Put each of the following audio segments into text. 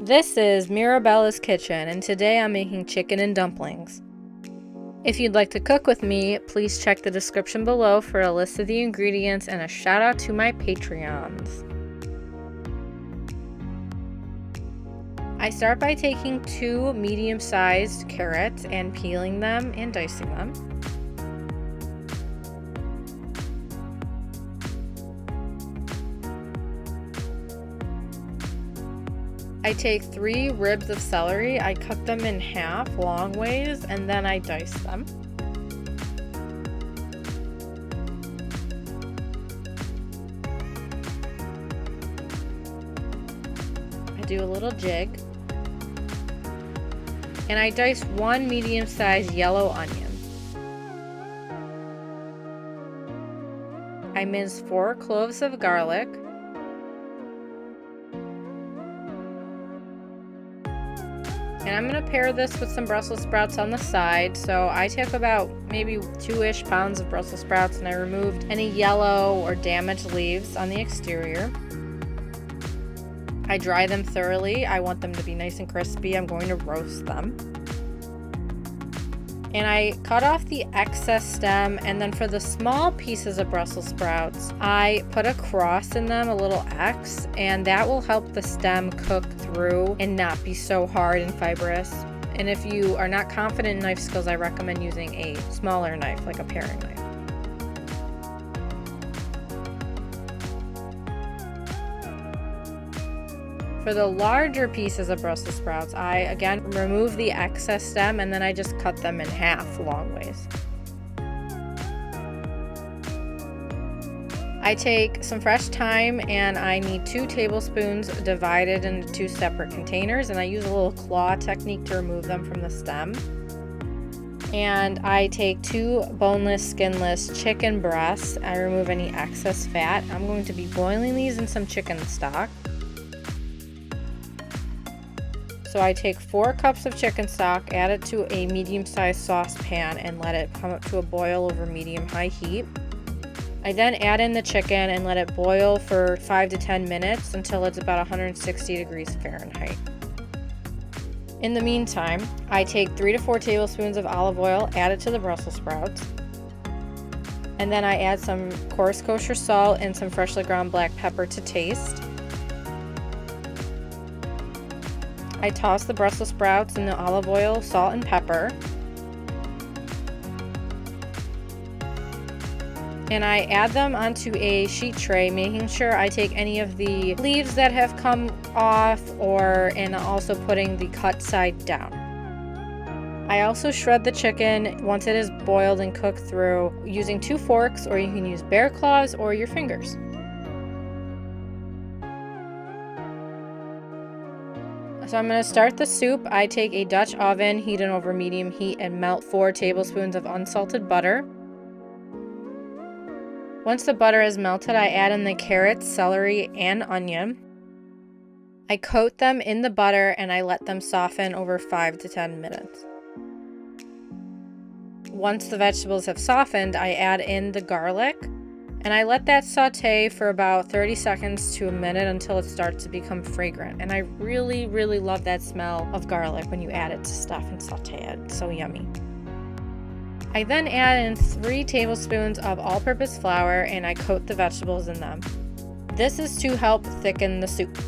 This is Mirabella's kitchen, and today I'm making chicken and dumplings. If you'd like to cook with me, please check the description below for a list of the ingredients and a shout out to my Patreons. I start by taking 2 medium-sized carrots and peeling them and dicing them. I take 3 ribs of celery, I cut them in half long ways, and then I dice them. I do a little jig. And I dice 1 medium-sized yellow onion. I mince 4 cloves of garlic. And I'm going to pair this with some Brussels sprouts on the side. So I took about maybe 2-ish pounds of Brussels sprouts and I removed any yellow or damaged leaves on the exterior. I dry them thoroughly. I want them to be nice and crispy. I'm going to roast them. And I cut off the excess stem, and then for the small pieces of Brussels sprouts, I put a cross in them, a little X, and that will help the stem cook through and not be so hard and fibrous. And if you are not confident in knife skills, I recommend using a smaller knife, like a paring knife. For the larger pieces of Brussels sprouts, I again remove the excess stem and then I just cut them in half long ways. I take some fresh thyme and I need 2 tablespoons divided into 2 separate containers, and I use a little claw technique to remove them from the stem. And I take 2 boneless, skinless chicken breasts. I remove any excess fat. I'm going to be boiling these in some chicken stock. So I take 4 cups of chicken stock, add it to a medium-sized saucepan, and let it come up to a boil over medium-high heat. I then add in the chicken and let it boil for 5 to 10 minutes until it's about 160 degrees Fahrenheit. In the meantime, I take 3 to 4 tablespoons of olive oil, add it to the Brussels sprouts, and then I add some coarse kosher salt and some freshly ground black pepper to taste. I toss the Brussels sprouts in the olive oil, salt, and pepper. And I add them onto a sheet tray, making sure I take any of the leaves that have come off and also putting the cut side down. I also shred the chicken once it is boiled and cooked through using 2 forks, or you can use bear claws or your fingers. So I'm going to start the soup. I take a Dutch oven, heat it over medium heat, and melt 4 tablespoons of unsalted butter. Once the butter is melted, I add in the carrots, celery, and onion. I coat them in the butter and I let them soften over 5 to 10 minutes. Once the vegetables have softened, I add in the garlic. And I let that saute for about 30 seconds to a minute until it starts to become fragrant. And I really, really love that smell of garlic when you add it to stuff and saute it. It's so yummy. I then add in 3 tablespoons of all-purpose flour and I coat the vegetables in them. This is to help thicken the soup.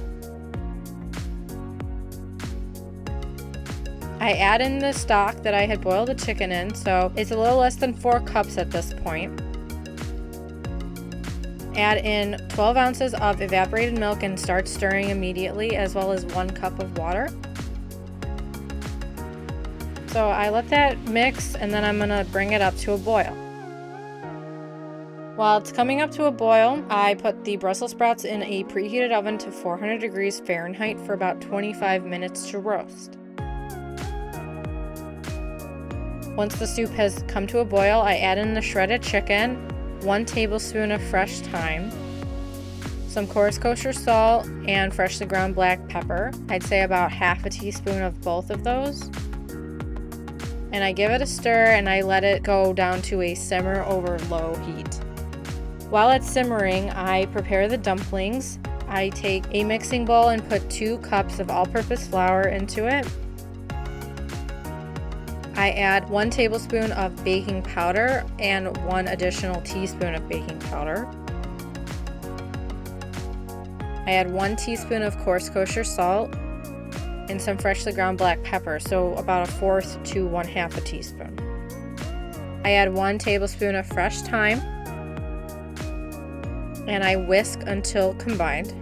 I add in the stock that I had boiled the chicken in, so it's a little less than 4 cups at this point. Add in 12 ounces of evaporated milk and start stirring immediately, as well as 1 cup of water. So I let that mix and then I'm going to bring it up to a boil. While it's coming up to a boil, I put the Brussels sprouts in a preheated oven to 400 degrees Fahrenheit for about 25 minutes to roast. Once the soup has come to a boil, I add in the shredded chicken, 1 tablespoon of fresh thyme, some coarse kosher salt, and freshly ground black pepper. I'd say about half a teaspoon of both of those. And I give it a stir and I let it go down to a simmer over low heat. While it's simmering, I prepare the dumplings. I take a mixing bowl and put 2 cups of all-purpose flour into it. I add 1 tablespoon of baking powder and 1 additional teaspoon of baking powder. I add 1 teaspoon of coarse kosher salt and some freshly ground black pepper, so about 1/4 to 1/2 a teaspoon. I add 1 tablespoon of fresh thyme and I whisk until combined.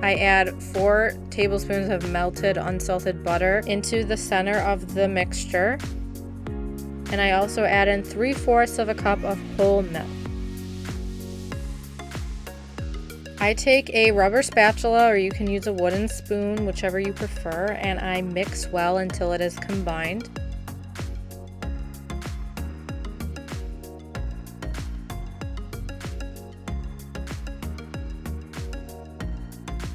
I add 4 tablespoons of melted unsalted butter into the center of the mixture, and I also add in 3/4 of a cup of whole milk. I take a rubber spatula, or you can use a wooden spoon, whichever you prefer, and I mix well until it is combined.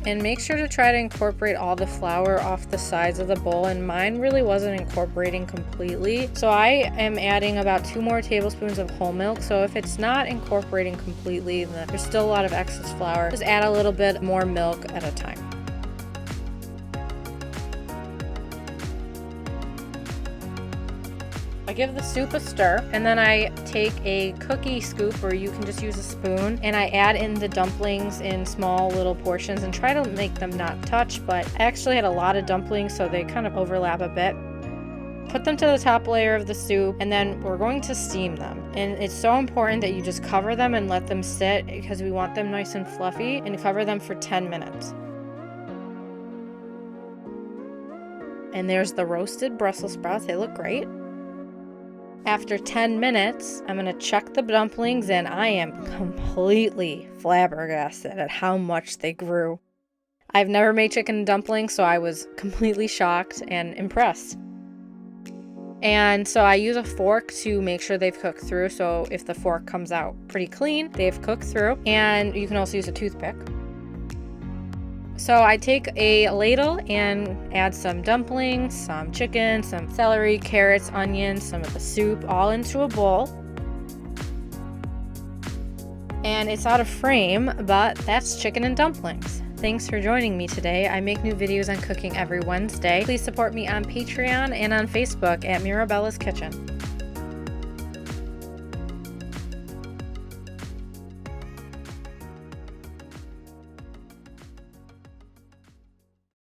And make sure to try to incorporate all the flour off the sides of the bowl, and mine really wasn't incorporating completely. So I am adding about 2 more tablespoons of whole milk. So if it's not incorporating completely, then there's still a lot of excess flour, just add a little bit more milk at a time. I give the soup a stir, and then I take a cookie scoop, or you can just use a spoon, and I add in the dumplings in small little portions and try to make them not touch, but I actually had a lot of dumplings, so they kind of overlap a bit. Put them to the top layer of the soup, and then we're going to steam them. And it's so important that you just cover them and let them sit, because we want them nice and fluffy, and cover them for 10 minutes. And there's the roasted Brussels sprouts. They look great. After 10 minutes, I'm going to check the dumplings, and I am completely flabbergasted at how much they grew. I've never made chicken dumplings, so I was completely shocked and impressed. And so I use a fork to make sure they've cooked through, so if the fork comes out pretty clean, they've cooked through. And you can also use a toothpick. So I take a ladle and add some dumplings, some chicken, some celery, carrots, onions, some of the soup, all into a bowl. And it's out of frame, but that's chicken and dumplings. Thanks for joining me today. I make new videos on cooking every Wednesday. Please support me on Patreon and on Facebook at Mirabella's Kitchen.